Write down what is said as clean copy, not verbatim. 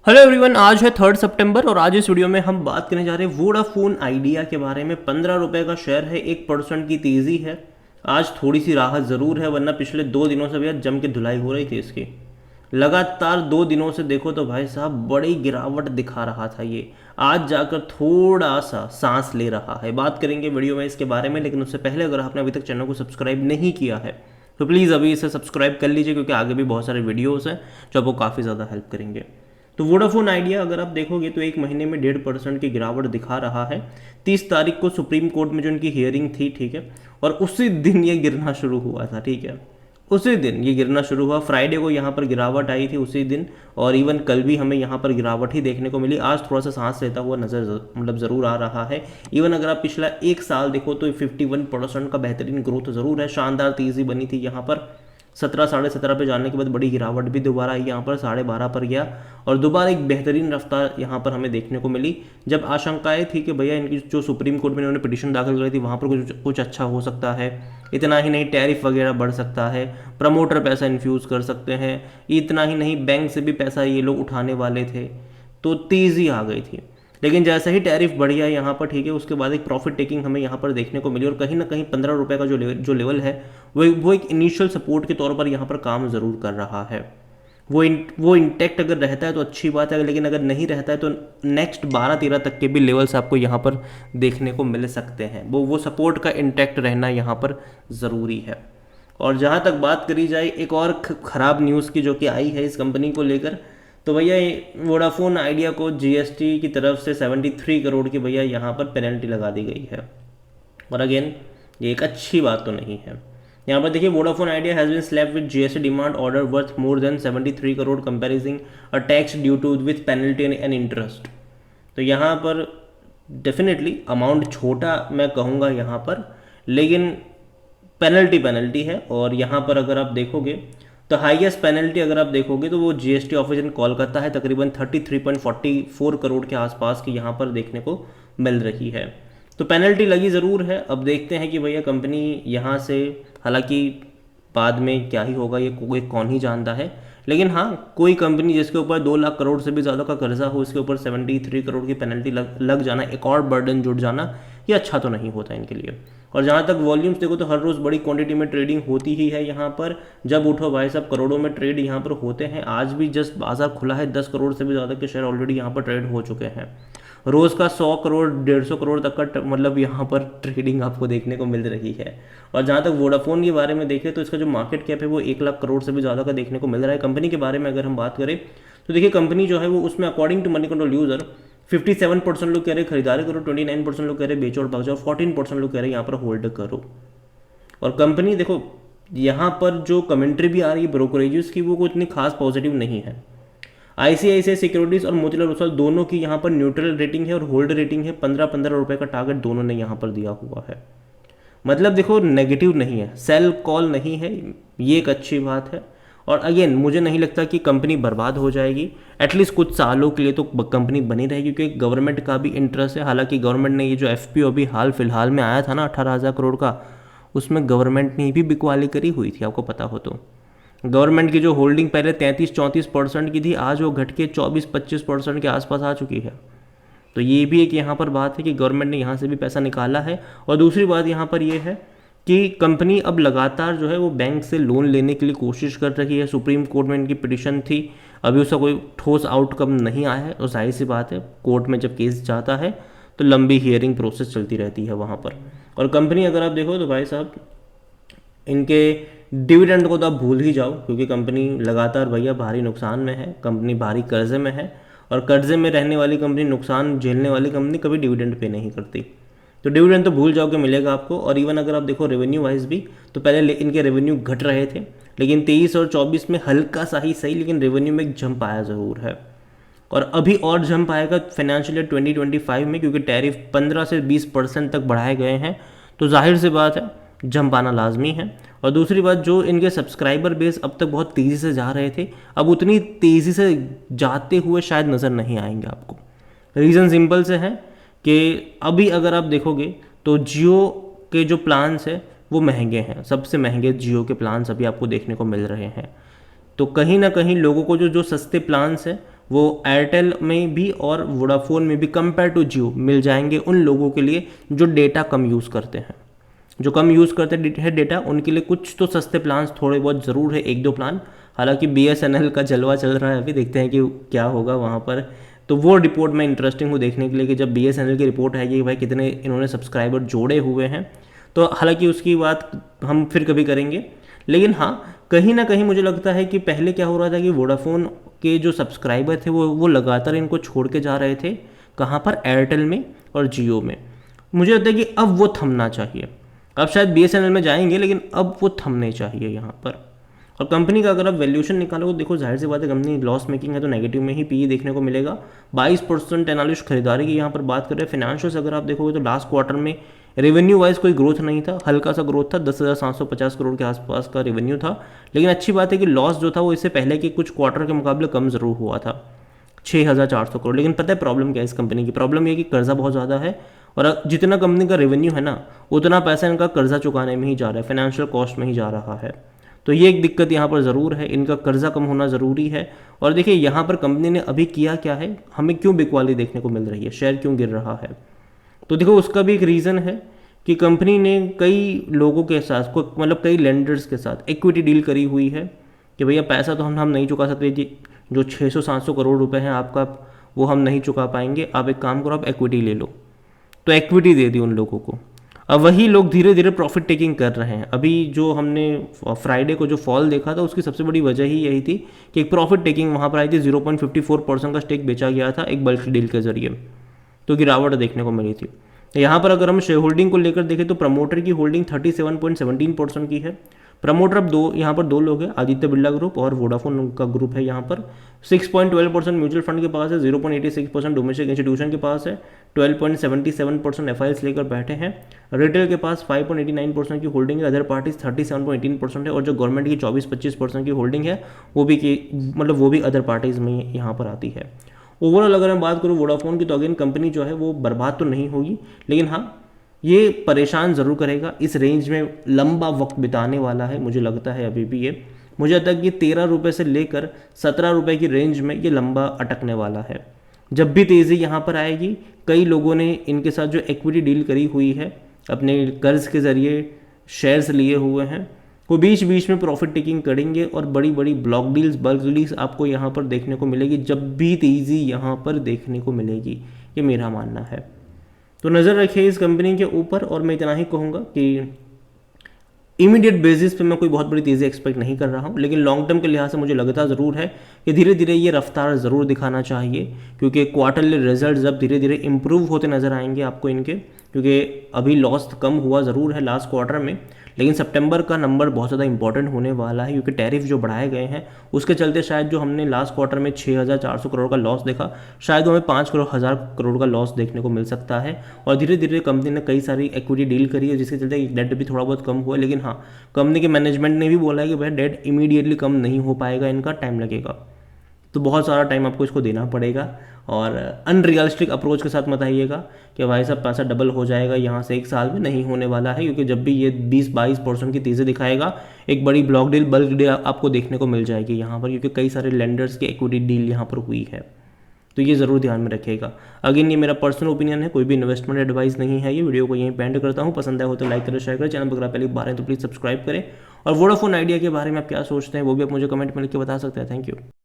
Hello everyone, आज है 3 सितंबर और आज इस वीडियो में हम बात करने जा रहे हैं वोडाफोन आइडिया के बारे में। 15 रुपये का शेयर है, 1% की तेज़ी है। आज थोड़ी सी राहत ज़रूर है, वरना पिछले 2 दिनों से भैया जम के धुलाई हो रही थी इसकी। लगातार 2 दिनों से देखो तो भाई साहब बड़ी गिरावट दिखा रहा था ये। आज जाकर थोड़ा सा सांस ले रहा है। बात करेंगे वीडियो में इसके बारे में, लेकिन उससे पहले अगर आपने अभी तक चैनल को सब्सक्राइब नहीं किया है तो प्लीज़ अभी इसे सब्सक्राइब कर लीजिए, क्योंकि आगे भी बहुत सारे वीडियोज़ हैं जो आपको काफ़ी ज़्यादा हेल्प करेंगे। तो वोडाफोन आइडिया अगर आप देखोगे तो एक महीने में 1.5% की गिरावट दिखा रहा है। 30 तारीख को सुप्रीम कोर्ट में जो इनकी हियरिंग थी, ठीक है, और उसी दिन ये गिरना शुरू हुआ था, ठीक है, उसी दिन ये गिरना शुरू हुआ। फ्राइडे को यहाँ पर गिरावट आई थी उसी दिन, और इवन कल भी हमें यहाँ पर गिरावट ही देखने को मिली। आज थोड़ा सा सांस लेता हुआ नज़र ज़रूर आ रहा है। इवन अगर आप पिछला एक साल देखो तो 51% का बेहतरीन ग्रोथ ज़रूर है। शानदार तेज़ी बनी थी यहाँ पर। 17, 17.5 पे जाने के बाद बड़ी गिरावट भी दोबारा आई, यहाँ पर 12.5 पर गया और दोबारा एक बेहतरीन रफ्तार यहाँ पर हमें देखने को मिली। जब आशंकाएं थी कि भैया इनकी जो सुप्रीम कोर्ट में इन्होंने पिटीशन दाखिल करी थी वहाँ पर कुछ अच्छा हो सकता है। इतना ही नहीं, टैरिफ वगैरह बढ़ सकता है, प्रमोटर पैसा इन्फ्यूज़ कर सकते हैं, इतना ही नहीं बैंक से भी पैसा ये लोग उठाने वाले थे, तो तेज़ी आ गई थी। लेकिन जैसे ही टैरिफ बढ़ गया यहाँ पर, ठीक है, उसके बाद एक प्रॉफिट टेकिंग हमें यहाँ पर देखने को मिली और कहीं ना कहीं 15 रुपये का जो लेवल है वो एक इनिशियल सपोर्ट के तौर पर यहाँ पर काम ज़रूर कर रहा है। वो इंटैक्ट अगर रहता है तो अच्छी बात है, लेकिन अगर नहीं रहता है तो नेक्स्ट 12-13 तक के भी लेवल्स आपको यहाँ पर देखने को मिल सकते हैं। वो सपोर्ट का इंटैक्ट रहना यहाँ पर ज़रूरी है। और जहाँ तक बात करी जाए एक और ख़राब न्यूज़ की जो कि आई है इस कंपनी को लेकर, तो भैया वोडाफोन आइडिया को जीएसटी की तरफ से 73 करोड़ की भैया यहाँ पर पेनल्टी लगा दी गई है। और अगेन ये एक अच्छी बात तो नहीं है। यहाँ पर देखिए, Vodafone Idea has been slapped with GST demand order worth more than 73 crore comparing a tax due to with penalty and interest. तो यहाँ पर डेफिनेटली अमाउंट छोटा मैं कहूँगा यहाँ पर, लेकिन पेनल्टी है। और यहाँ पर अगर आप देखोगे तो हाईएस्ट पेनल्टी अगर आप देखोगे तो वो जीएसटी ऑफिस इन कोलकाता है, तकरीबन 33.44 करोड़ के आसपास की यहाँ पर देखने को मिल रही है। तो पेनल्टी लगी ज़रूर है। अब देखते हैं कि भैया कंपनी यहाँ से, हालांकि बाद में क्या ही होगा ये कोई कौन ही जानता है, लेकिन हाँ, कोई कंपनी जिसके ऊपर 2 लाख करोड़ से भी ज़्यादा का कर्जा हो, इसके ऊपर 73 करोड़ की पेनल्टी लग जाना, एक और बर्डन जुड़ जाना, ये अच्छा तो नहीं होता इनके लिए। और जहाँ तक वॉल्यूम्स देखो तो हर रोज़ बड़ी क्वांटिटी में ट्रेडिंग होती ही है यहाँ पर। जब उठो भाई साहब करोड़ों में ट्रेड यहाँ पर होते हैं। आज भी जस्ट बाजार खुला है, 10 करोड़ से भी ज़्यादा के शेयर ऑलरेडी यहाँ पर ट्रेड हो चुके हैं। रोज़ का 100 करोड़ 150 करोड़ तक का मतलब यहाँ पर ट्रेडिंग आपको देखने को मिल रही है। और जहाँ तक वोडाफोन के बारे में देखें तो इसका जो मार्केट कैप है वो 1 लाख करोड़ से भी ज़्यादा का देखने को मिल रहा है। कंपनी के बारे में अगर हम बात करें तो देखिए, कंपनी जो है वो उसमें according to Moneycontrol user 57% लोग कह रहे खरीदारी करो, 29% लोग कह रहे बेचो और भाग जाओ, 14% लोग कह रहे यहाँ पर होल्ड करो। और कंपनी देखो, यहाँ पर जो कमेंट्री भी आ रही है ब्रोकरेजेस की वो इतनी खास पॉजिटिव नहीं है। आईसीआईसीआई सिक्योरिटीज और मोतीलाल ओसवाल दोनों की यहाँ पर न्यूट्रल रेटिंग है और होल्ड रेटिंग है। 15-15 रुपये का टारगेट दोनों ने यहाँ पर दिया हुआ है। मतलब देखो, नेगेटिव नहीं है, सेल कॉल नहीं है, ये एक अच्छी बात है। और अगेन मुझे नहीं लगता कि कंपनी बर्बाद हो जाएगी। एटलीस्ट कुछ सालों के लिए तो कंपनी बनी रहेगी, क्योंकि गवर्नमेंट का भी इंटरेस्ट है। हालांकि गवर्नमेंट ने ये जो एफपीओ अभी हाल फिलहाल में आया था ना 18,000 करोड़ का, उसमें गवर्नमेंट ने भी बिकवाली करी हुई थी, आपको पता हो तो। गवर्नमेंट की जो होल्डिंग पहले 33-34% की थी, आज वो घट के 24-25% के आसपास आ चुकी है। तो ये भी एक यहाँ पर बात है कि गवर्नमेंट ने यहाँ से भी पैसा निकाला है। और दूसरी बात यहाँ पर ये है कि कंपनी अब लगातार जो है वो बैंक से लोन लेने के लिए कोशिश कर रही है। सुप्रीम कोर्ट में इनकी पिटीशन थी, अभी उसका कोई ठोस आउटकम नहीं आया है। और जाहिर सी बात है, कोर्ट में जब केस जाता है तो लंबी हियरिंग प्रोसेस चलती रहती है वहाँ पर। और कंपनी अगर आप देखो तो भाई साहब, इनके डिविडेंड को तो आप भूल ही जाओ, क्योंकि कंपनी लगातार भैया भारी नुकसान में है, कंपनी भारी कर्जे में है। और कर्जे में रहने वाली कंपनी, नुकसान झेलने वाली कंपनी कभी डिविडेंड पे नहीं करती। तो डिविडेंड तो भूल जाओ कि मिलेगा आपको। और इवन अगर आप देखो रेवेन्यू वाइज भी, तो पहले इनके रेवेन्यू घट रहे थे, लेकिन 23 और 24 में हल्का सा ही सही, लेकिन रेवेन्यू में एक जंप आया ज़रूर है। और अभी और जंप आएगा फाइनेंशियल ईयर 2025 में, क्योंकि टैरिफ 15 से 20% तक बढ़ाए गए हैं। तो जाहिर सी बात है, जंप आना लाजमी है। और दूसरी बात, जो इनके सब्सक्राइबर बेस अब तक बहुत तेज़ी से जा रहे थे, अब उतनी तेज़ी से जाते हुए शायद नज़र नहीं आएंगे आपको। रीज़न सिंपल से है कि अभी अगर आप देखोगे तो जियो के जो प्लान्स हैं वो महंगे हैं, सबसे महंगे जियो के प्लान्स अभी आपको देखने को मिल रहे हैं। तो कहीं ना कहीं लोगों को जो सस्ते प्लान्स हैं वो एयरटेल में भी और वोडाफोन में भी कंपेयर टू जियो मिल जाएंगे उन लोगों के लिए जो डेटा कम यूज़ करते हैं। जो कम यूज़ करते हैं डेटा, उनके लिए कुछ तो सस्ते प्लान्स थोड़े बहुत ज़रूर है, एक दो प्लान। हालांकि BSNL का जलवा चल रहा है, अभी देखते हैं कि क्या होगा वहाँ पर। तो वो रिपोर्ट मैं इंटरेस्टिंग हूँ देखने के लिए कि जब BSNL की रिपोर्ट आएगी भाई कितने इन्होंने सब्सक्राइबर जोड़े हुए हैं। तो हालांकि उसकी बात हम फिर कभी करेंगे, लेकिन हाँ कहीं ना कहीं मुझे लगता है कि पहले क्या हो रहा था कि वोडाफोन के जो सब्सक्राइबर थे वो लगातार इनको छोड़ के जा रहे थे। कहाँ पर? एयरटेल में और जियो में। मुझे लगता है कि अब वो थमना चाहिए। अब शायद BSNL में जाएंगे, लेकिन अब वो थमने चाहिए यहाँ पर। और कंपनी का अगर आप वैल्यूएशन निकालो, देखो जाहिर सी बात है कंपनी लॉस मेकिंग है तो नेगेटिव में ही PE देखने को मिलेगा। 22% एनालिस्ट खरीदारी की यहाँ पर बात कर रहे हैं। फाइनेंशियल्स अगर आप देखोगे तो लास्ट क्वार्टर में रेवेन्यू वाइज कोई ग्रोथ नहीं था, हल्का सा ग्रोथ था, 10,750 करोड़ के आसपास का रेवेन्यू था। लेकिन अच्छी बात है कि लॉस जो था वो इससे पहले के कुछ क्वार्टर के मुकाबले कम ज़रूर हुआ था, 6,400 करोड़। लेकिन पता है प्रॉब्लम क्या है इस कंपनी की? प्रॉब्लम ये कि कर्जा बहुत ज़्यादा है, और जितना कंपनी का रेवेन्यू है ना उतना पैसा इनका कर्जा चुकाने में ही जा रहा है, फाइनेंशियल कॉस्ट में ही जा रहा है। तो ये एक दिक्कत यहाँ पर ज़रूर है, इनका कर्जा कम होना ज़रूरी है। और देखिए यहाँ पर कंपनी ने अभी किया क्या है, हमें क्यों बिकवाली देखने को मिल रही है, शेयर क्यों गिर रहा है? तो देखो उसका भी एक रीज़न है कि कंपनी ने कई लोगों के साथ मतलब कई लेंडर्स के साथ इक्विटी डील करी हुई है कि भैया पैसा तो हम नहीं चुका सकते जी, जो 600-700 करोड़ रुपए हैं आपका वो हम नहीं चुका पाएंगे, आप एक काम करो आप इक्विटी ले लो। तो इक्विटी दे दी उन लोगों को। अब वही लोग धीरे धीरे प्रॉफिट टेकिंग कर रहे हैं। अभी जो हमने फ्राइडे को जो फॉल देखा था उसकी सबसे बड़ी वजह ही यही थी कि एक प्रॉफिट टेकिंग वहाँ पर आई थी। 0.54% का स्टेक बेचा गया था एक बल्क डील के जरिए, तो गिरावट देखने को मिली थी। यहाँ पर अगर हम शेयर होल्डिंग को लेकर देखें तो प्रमोटर की होल्डिंग 37.17% की है। प्रमोटर अब यहाँ पर दो लोग हैं, आदित्य बिरला ग्रुप और वोडाफोन का ग्रुप है। यहाँ पर 6.12% म्यूचुअल फंड के पास है, 0.86% डोमेस्टिक इंस्टीट्यूशन के पास है, 12.77% FIs लेकर बैठे हैं। रिटेल के पास 5.89% की होल्डिंग है, अदर पार्टीज 37.18% है, और जो गवर्नमेंट की 24-25% की होल्डिंग है वो भी अदर पार्टीज में यहाँ पर आती है। ओवरऑल अगर मैं बात करूँ वोडाफोन की तो अगेन कंपनी जो है वो बर्बाद तो नहीं होगी, लेकिन हाँ ये परेशान ज़रूर करेगा। इस रेंज में लंबा वक्त बिताने वाला है मुझे लगता है। अभी भी ये मुझे लगता है कि 13 रुपये से लेकर 17 रुपये की रेंज में ये लंबा अटकने वाला है। जब भी तेज़ी यहाँ पर आएगी, कई लोगों ने इनके साथ जो इक्विटी डील करी हुई है, अपने कर्ज के ज़रिए शेयर्स लिए हुए हैं, वो बीच बीच में प्रॉफिट टेकिंग करेंगे और बड़ी बड़ी ब्लॉक डील्स, बल्क डील्स आपको यहाँ पर देखने को मिलेगी जब भी तेज़ी यहाँ पर देखने को मिलेगी, ये मेरा मानना है। तो नज़र रखिए इस कंपनी के ऊपर, और मैं इतना ही कहूँगा कि इमीडिएट बेसिस पे मैं कोई बहुत बड़ी तेज़ी एक्सपेक्ट नहीं कर रहा हूँ, लेकिन लॉन्ग टर्म के लिहाज से मुझे लगता ज़रूर है कि धीरे धीरे ये रफ्तार ज़रूर दिखाना चाहिए, क्योंकि क्वार्टरली रिजल्ट जब धीरे धीरे इंप्रूव होते नज़र आएंगे आपको इनके, क्योंकि अभी लॉस कम हुआ ज़रूर है लास्ट क्वार्टर में, लेकिन सितंबर का नंबर बहुत ज़्यादा इंपॉर्टेंट होने वाला है, क्योंकि टैरिफ जो बढ़ाए गए हैं उसके चलते शायद जो हमने लास्ट क्वार्टर में 6,400 करोड़ का लॉस देखा, शायद हमें 5,000 करोड़ का लॉस देखने को मिल सकता है। और धीरे धीरे कंपनी ने कई सारी इक्विटी डील करी है जिसके चलते डेट भी थोड़ा बहुत कम हुआ है। लेकिन हाँ, कंपनी के मैनेजमेंट ने भी बोला है कि भाई डेट इमीडिएटली कम नहीं हो पाएगा, इनका टाइम लगेगा। तो बहुत सारा टाइम आपको इसको देना पड़ेगा, और अनरियलिस्टिक अप्रोच के साथ मत आइएगा कि भाई साहब पैसा डबल हो जाएगा यहाँ से एक साल में, नहीं होने वाला है। क्योंकि जब भी ये 20-22% की तेज़ी दिखाएगा, एक बड़ी ब्लॉक डील, बल्क डील आपको देखने को मिल जाएगी यहाँ पर, क्योंकि कई सारे लेंडर्स की इक्विटी डील यहाँ पर हुई है। तो ये ज़रूर ध्यान में रखिएगा। अगेन ये मेरा पर्सनल ओपिनियन है, कोई भी इन्वेस्टमेंट एडवाइस नहीं है। ये वीडियो को यहीं पे एंड करता हूँ। पसंद आया हो तो लाइक करें, शेयर करें। चैनल पर अगर आप पहली बार हैं तो प्लीज़ सब्सक्राइब करें। और वोडाफोन आइडिया के बारे में आप क्या सोचते हैं वो भी आप मुझे कमेंट में लिख के बता सकते हैं। Thank you.